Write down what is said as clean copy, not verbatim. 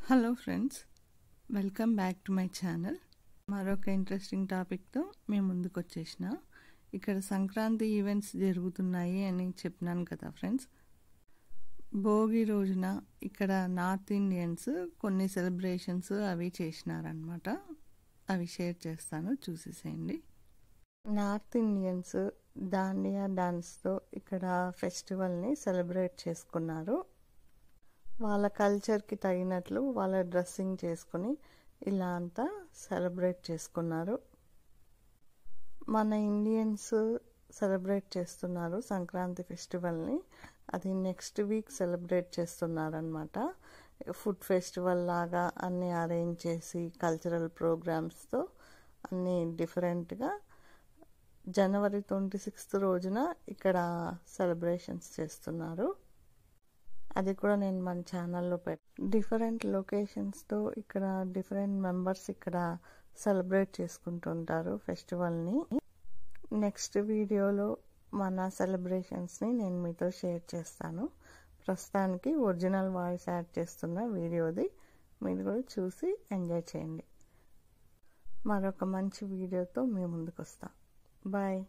Hello friends, welcome back to my channel. మరొక interesting టాపిక్తో మేము ముందుకు వచ్చేసిన. ఇక్కడ సంక్రాంతి ఈవెంట్స్ జరుగుతున్నాయి అని చెప్పినాను కదా ఫ్రెండ్స్. భోగి రోజున ఇక్కడ నార్త్ ఇండియన్స్ కొన్ని సెలబ్రేషన్స్ అవి చేసినారనమాట. అవి షేర్ చేస్తాను, చూసేసేయండి. నార్త్ ఇండియన్స్ దాండియా డాన్స్తో ఇక్కడ ఫెస్టివల్ని సెలబ్రేట్ చేసుకున్నారు. వాళ్ళ కల్చర్కి తగినట్లు వాళ్ళ డ్రెస్సింగ్ చేసుకుని ఇలా అంతా సెలబ్రేట్ చేసుకున్నారు. మన ఇండియన్స్ సెలబ్రేట్ చేస్తున్నారు సంక్రాంతి ఫెస్టివల్ని. అది నెక్స్ట్ వీక్ సెలబ్రేట్ చేస్తున్నారనమాట. ఫుడ్ ఫెస్టివల్ లాగా అన్నీ అరేంజ్ చేసి కల్చరల్ ప్రోగ్రామ్స్తో అన్నీ డిఫరెంట్గా జనవరి 26 రోజున ఇక్కడ సెలబ్రేషన్స్ చేస్తున్నారు. అది కూడా నేను మన ఛానల్లో డిఫరెంట్ లొకేషన్స్తో ఇక్కడ డిఫరెంట్ మెంబర్స్ ఇక్కడ సెలబ్రేట్ చేసుకుంటుంటారు ఫెస్టివల్ని. నెక్స్ట్ వీడియోలో మన సెలబ్రేషన్స్ని నేను మీతో షేర్ చేస్తాను. ప్రస్తుతానికి ఒరిజినల్ వాయిస్ యాడ్ చేస్తున్న వీడియోది మీరు కూడా చూసి ఎంజాయ్ చేయండి. మరొక మంచి వీడియోతో మీ ముందుకు వస్తాం. బాయ్.